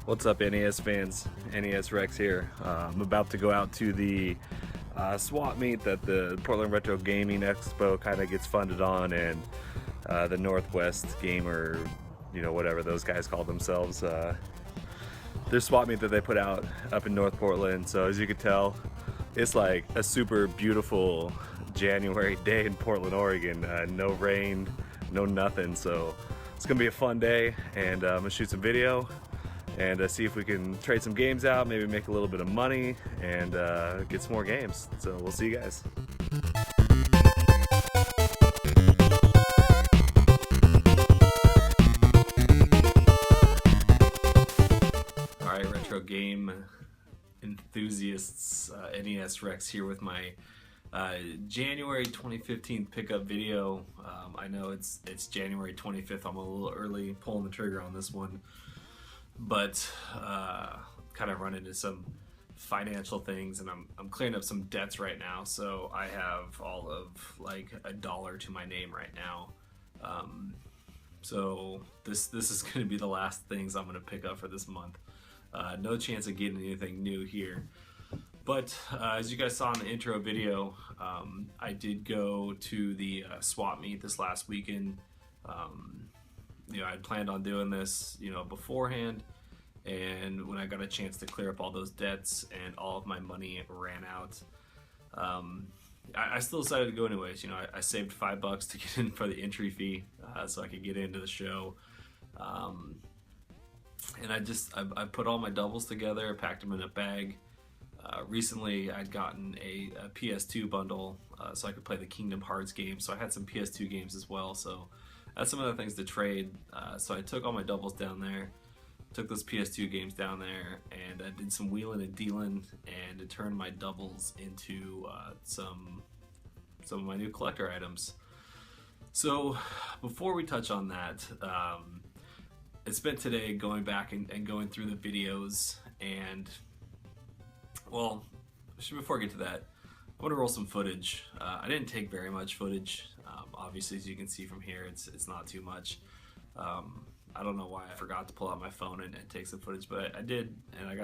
What's up, NES fans? NES Rex here. I'm about to go out to the swap meet that the Portland Retro Gaming Expo kind of gets funded on, and the Northwest Gamer, you know, whatever those guys call themselves. Their swap meet that they put out up in North Portland. So as you can tell, it's like a super beautiful January day in Portland, Oregon. No rain, no nothing. So it's gonna be a fun day, and I'm gonna shoot some video and see if we can trade some games out, maybe make a little bit of money, and get some more games. So we'll see you guys. Alright, retro game enthusiasts, NES Rex here with my January 2015 pickup video. I know it's January 25th. I'm a little early pulling the trigger on this one, but kind of run into some financial things, and I'm clearing up some debts right now. So I have all of like $1 to my name right now. So this is going to be the last things I'm going to pick up for this month. No chance of getting anything new here. But as you guys saw in the intro video, I did go to the swap meet this last weekend. You know, I planned on doing this, you know, beforehand, and when I got a chance to clear up all those debts and all of my money ran out, I still decided to go anyways. You know, I saved $5 to get in for the entry fee, so I could get into the show. And I put all my doubles together, packed them in a bag. Recently I'd gotten a PS2 bundle, so I could play the Kingdom Hearts game, so I had some PS2 games as well, so that's some other things to trade. So I took all my doubles down there, took those PS2 games down there, and I did some wheeling and dealing, and it turned my doubles into some of my new collector items. So before we touch on that, I spent today going back and going through the videos, and well, before I get to that, I want to roll some footage. I didn't take very much footage. Obviously, as you can see from here, it's not too much. I don't know why I forgot to pull out my phone and take some footage, but I did, and I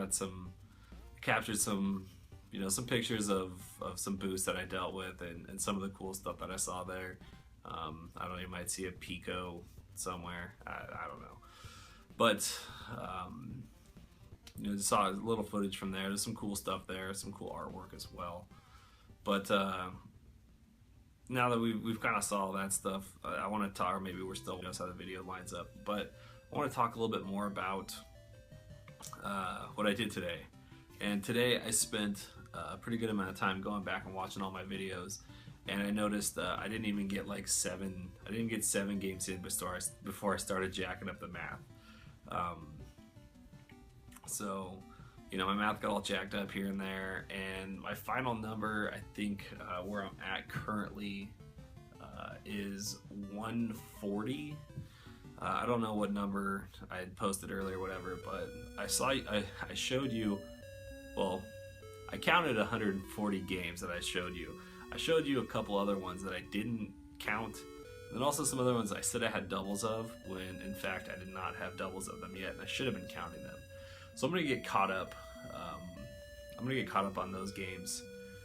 captured some, you know, some pictures of some booths that I dealt with, and some of the cool stuff that I saw there. I don't know, you might see a Pico somewhere. I don't know, but you know, just saw a little footage from there. There's some cool stuff there, some cool artwork as well. But now that we've kind of saw all that stuff, I want to talk, or maybe we're still just how the video lines up, but I want to talk a little bit more about what I did today. And today I spent a pretty good amount of time going back and watching all my videos, and I noticed I didn't even get like seven games in before I started jacking up the math. So, you know, my math got all jacked up here and there, and my final number, I think, where I'm at currently is 140. I don't know what number I had posted earlier or whatever, but I showed you, well, I counted 140 games that I showed you. I showed you a couple other ones that I didn't count, and then also some other ones I said I had doubles of, when in fact I did not have doubles of them yet, and I should have been counting them. So I'm gonna get caught up. I'm gonna get caught up on those games.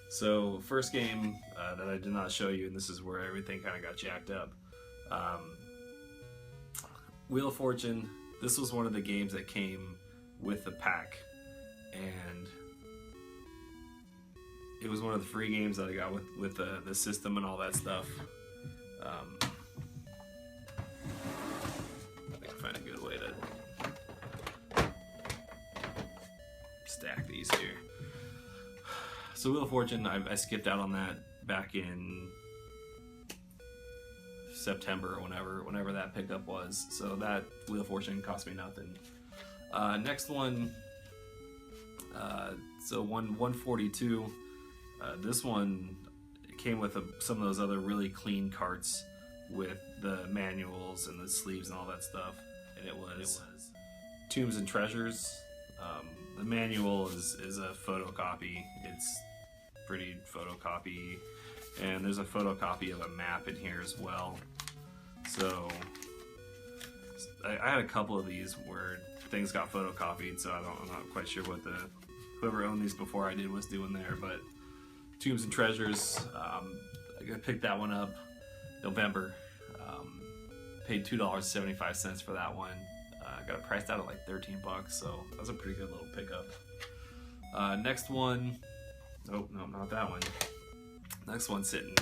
So first game that I did not show you, and this is where everything kind of got jacked up. Wheel of Fortune. This was one of the games that came with the pack, and it was one of the free games that I got with the system and all that stuff. I think I find a good way to stack these here. So Wheel of Fortune, I skipped out on that back in September or whenever that pickup was. So that Wheel of Fortune cost me nothing. Next one, so 142. This one came with some of those other really clean carts with the manuals and the sleeves and all that stuff, and it was Tombs and Treasures. The manual is a photocopy. It's pretty photocopy, and there's a photocopy of a map in here as well. So I had a couple of these where things got photocopied, so I'm not quite sure what whoever owned these before I did was doing there. But Tombs and Treasures, I picked that one up November. Paid $2.75 for that one. Got it priced out at like $13, so that was a pretty good little pickup. Next one, oh no, not that one. Next one sitting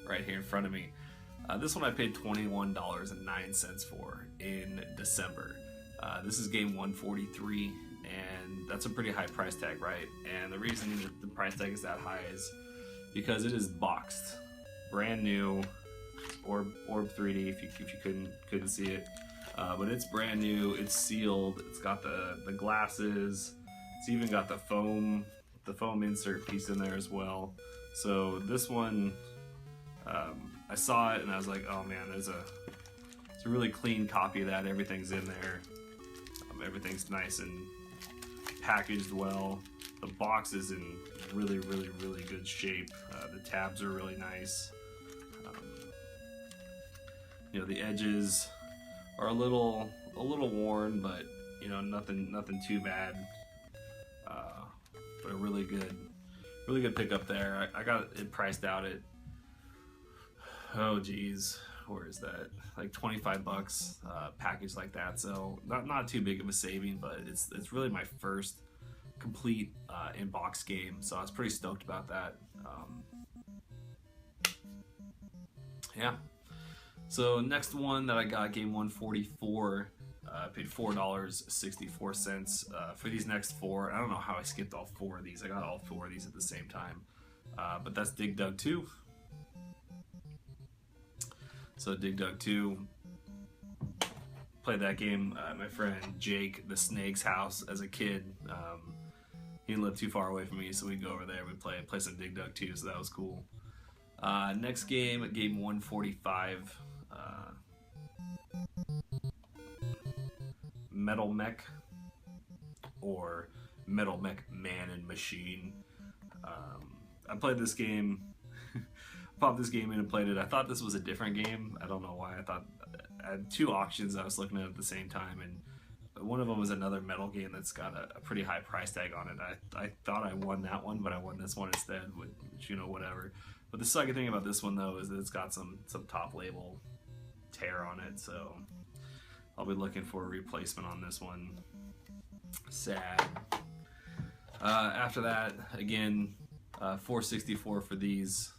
right here in front of me. This one I paid $21.09 for in December. This is game 143, and that's a pretty high price tag, right? And the reason that the price tag is that high is because it is boxed, brand new, Orb 3D if you couldn't see it, but it's brand new. It's sealed. It's got the glasses. It's even got the foam insert piece in there as well. So this one, I saw it and I was like, oh man, it's a really clean copy of that. Everything's in there. Everything's nice and packaged well. The box is in really good shape. The tabs are really nice. You know, the edges are a little worn, but you know, nothing too bad. But a really good pickup there. I got it priced out at, oh geez, where is that? Like $25, package like that. So not too big of a saving, but it's really my first complete in-box game. So I was pretty stoked about that. Yeah. So next one that I got, game 144, I paid $4.64 for these next four. I don't know how I skipped all four of these. I got all four of these at the same time. But that's Dig Dug 2. So Dig Dug 2, played that game at my friend Jake the Snake's house as a kid. He didn't live too far away from me, so we'd go over there, we'd play some Dig Dug 2, so that was cool. Next game, game 145, Metal Mech, or Metal Mech Man and Machine. I played this game, popped this game in and played it. I thought this was a different game. I don't know why. I had two auctions I was looking at the same time, and one of them was another metal game that's got a pretty high price tag on it. I thought I won that one, but I won this one instead, which, you know, whatever. But the second thing about this one though is that it's got some top label tear on it, so I'll be looking for a replacement on this one. Sad. After that, again, $4.64 for these.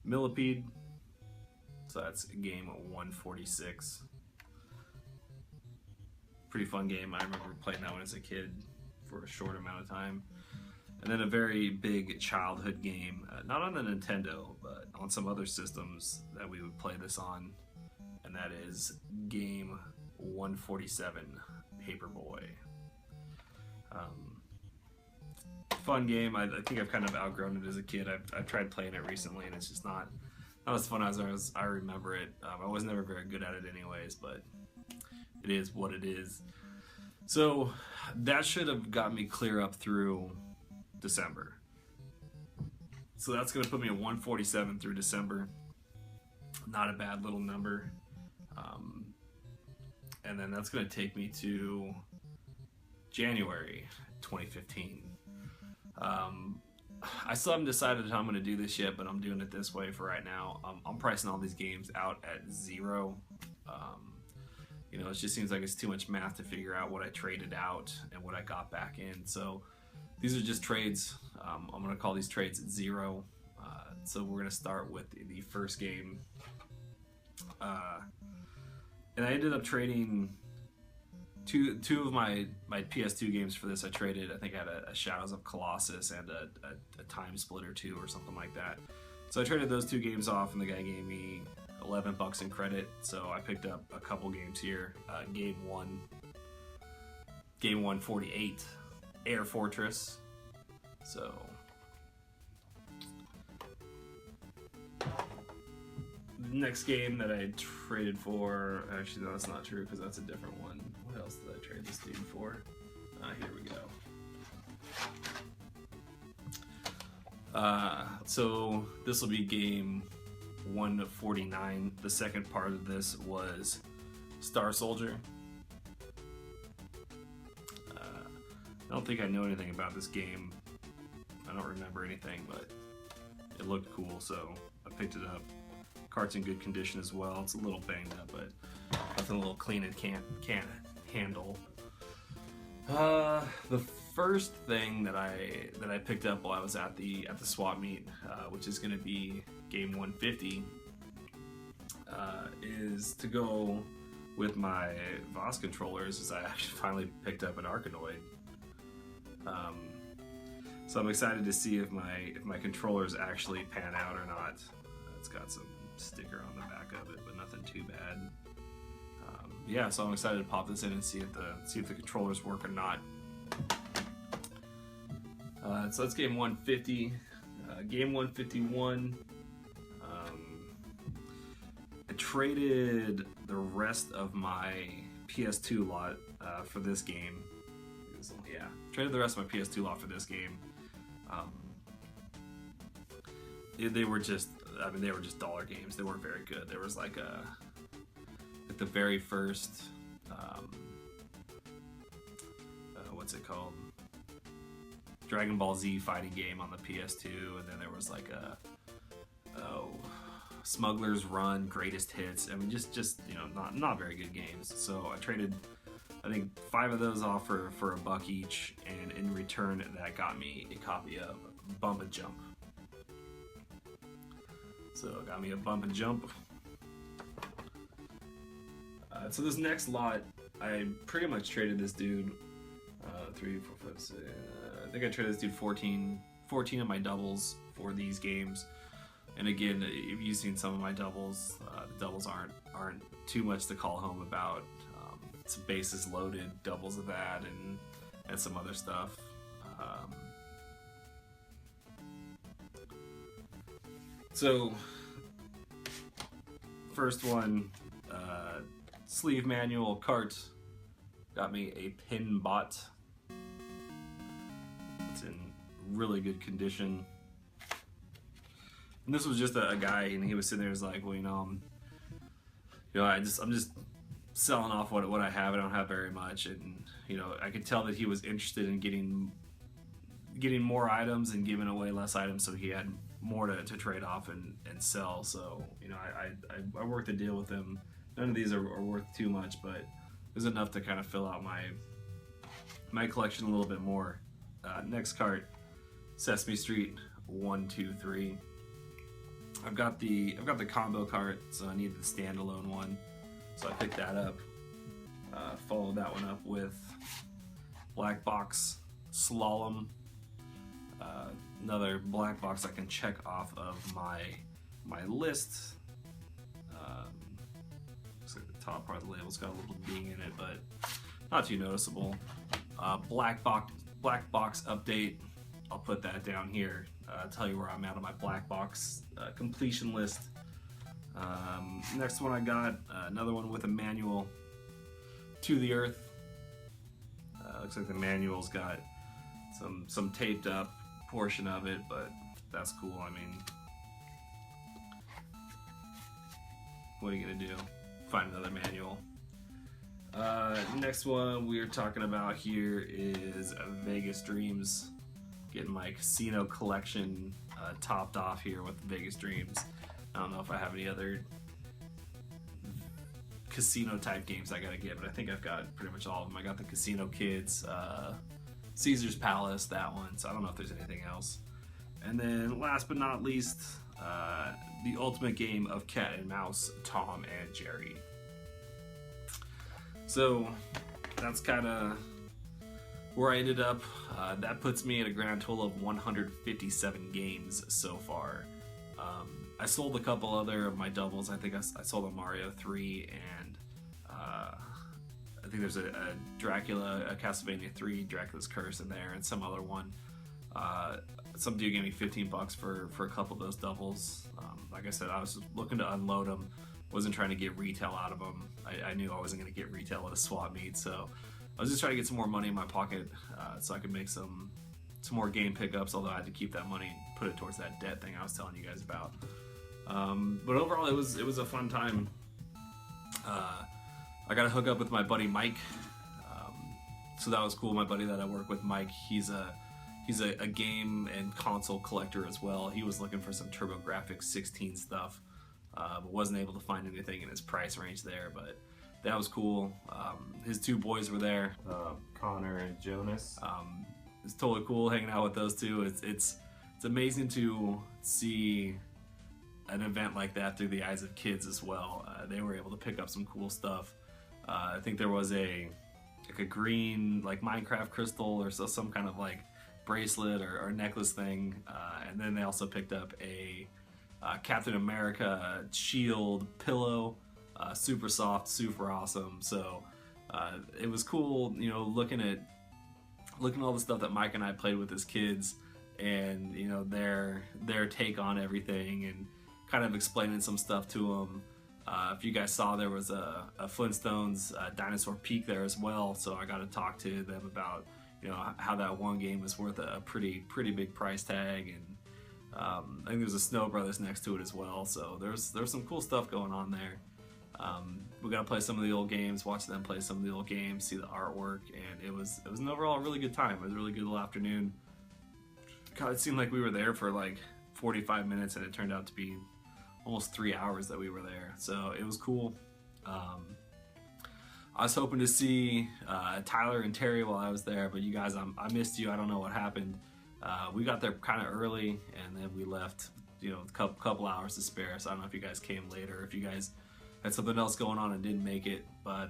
Millipede. So that's game 146. Pretty fun game. I remember playing that one as a kid for a short amount of time. And then a very big childhood game, not on the Nintendo, but on some other systems that we would play this on, and that is game 147, Paperboy. Fun game. I think I've kind of outgrown it as a kid. I've tried playing it recently, and it's just not as fun as I remember it. I was never very good at it anyways, but it is what it is. So that should have got me clear up through December. So that's going to put me at 147 through December. Not a bad little number. And then that's going to take me to January 2015. I still haven't decided how I'm going to do this yet, but I'm doing it this way for right now. I'm pricing all these games out at $0. You know, it just seems like it's too much math to figure out what I traded out and what I got back in. So these are just trades. I'm going to call these trades at $0. So we're going to start with the first game. And I ended up trading two of my PS2 games for this. I traded, I think I had a Shadows of Colossus and a Time Splitter 2 or something like that. So I traded those two games off, and the guy gave me $11 in credit. So I picked up a couple games here. Game 148, Air Fortress. So next game that I traded for, actually no, that's not true because that's a different one. What else did I trade this game for? Here we go. So this will be game 149. The second part of this was Star Soldier. I don't think I know anything about this game. I don't remember anything, but it looked cool, so I picked it up. Cart's in good condition as well. It's a little banged up, but nothing a little clean and can't handle. The first thing that I picked up while I was at the swap meet, which is going to be game 150, is to go with my Voss controllers. Is I actually finally picked up an Arkanoid. So I'm excited to see if my controllers actually pan out or not. It's got some sticker on the back of it, but nothing too bad. Yeah, so I'm excited to pop this in and see if the controllers work or not. So that's game 150. Game 151. I traded the rest of my PS2 lot for this game. Yeah, traded the rest of my PS2 lot for this game. They were just dollar games. They weren't very good. There was like the very first, what's it called? Dragon Ball Z fighting game on the PS2, and then there was like Smuggler's Run, Greatest Hits. I mean, just you know, not very good games. So I traded, I think, 5 of those off for $1 each, and in return that got me a copy of Bump and Jump. So it got me a Bump and Jump. So this next lot, I pretty much traded this dude 3, 4, 5, 6. I think I traded this dude 14 of my doubles for these games. And again, if you've seen some of my doubles, the doubles aren't too much to call home about. Some bases loaded doubles of that and some other stuff. So first one, sleeve manual cart, got me a pin bot. It's in really good condition. And this was just a guy, and he was sitting there, was like, well, I'm just selling off what I have. I don't have very much, and I could tell that he was interested in getting more items and giving away less items, so he had more to trade off and sell. So I worked a deal with him. None of these are worth too much, but it was enough to kind of fill out my collection a little bit more. Next cart, Sesame Street 1, 2, 3. I've got the combo cart, so I needed the standalone one, so I picked that up. Followed that one up with Black Box Slalom. Another black box I can check off of my list. Looks like the top part of the label's got a little ding in it, but not too noticeable. Black box update. I'll put that down here. Tell you where I'm at on my black box completion list. Next one I got another one with a manual, To the Earth. Looks like the manual's got some taped up portion of it, but that's cool. I mean, what are you gonna do? Find another manual. Next one we're talking about here is Vegas Dreams. Getting my casino collection topped off here with Vegas Dreams. I don't know if I have any other casino type games I gotta get, but I think I've got pretty much all of them. I got the Casino Kids, Caesar's Palace, that one, so I don't know if there's anything else. And then last but not least, the ultimate game of cat and mouse, Tom and Jerry. So that's kind of where I ended up. That puts me at a grand total of 157 games so far. I sold a couple other of my doubles. I think I sold a Mario 3 and I think there's a Dracula, a Castlevania 3, Dracula's Curse in there, and some other one. Some dude gave me $15 for a couple of those doubles. Like I said, I was looking to unload them. Wasn't trying to get retail out of them. I knew I wasn't going to get retail at a swap meet, so I was just trying to get some more money in my pocket so I could make some more game pickups, although I had to keep that money and put it towards that debt thing I was telling you guys about. But overall, it was a fun time. I got to hook up with my buddy Mike. So that was cool. My buddy that I work with, Mike, he's a game and console collector as well. He was looking for some TurboGrafx 16 stuff, but wasn't able to find anything in his price range there. But that was cool. His two boys were there, Connor and Jonas. It's totally cool hanging out with those two. It's amazing to see an event like that through the eyes of kids as well. They were able to pick up some cool stuff. I think there was a green like Minecraft crystal or some kind of like bracelet or necklace thing, and then they also picked up a Captain America shield pillow, super soft, super awesome. So it was cool, you know, looking at all the stuff that Mike and I played with as kids, and you know their take on everything, and kind of explaining some stuff to them. If you guys saw, there was a Flintstones Dinosaur Peak there as well, so I got to talk to them about, you know, how that one game is worth a pretty big price tag, and I think there's a Snow Brothers next to it as well. So there's some cool stuff going on there. We got to play some of the old games, watch them play some of the old games, see the artwork, and it was an overall really good time. It was a really good little afternoon. God, it seemed like we were there for like 45 minutes, and it turned out to be almost 3 hours that we were there. So it was cool. I was hoping to see Tyler and Terry while I was there, but you guys, I missed you. I don't know what happened. We got there kind of early, and then we left, you know, a couple hours to spare. So I don't know if you guys came later, if you guys had something else going on and didn't make it. But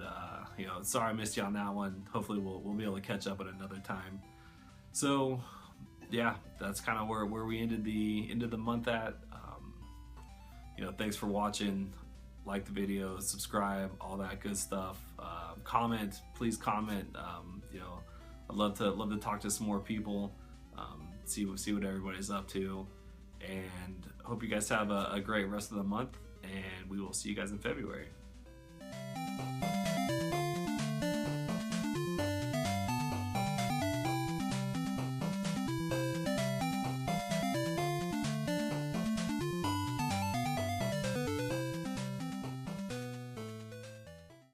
you know, sorry I missed you on that one. Hopefully we'll be able to catch up at another time. So yeah, that's kind of where we ended the month at. You know, thanks for watching. Like the video, subscribe, all that good stuff. Comment, please comment. You know, I'd love to talk to some more people. See what everybody's up to, and hope you guys have a great rest of the month. And we will see you guys in February.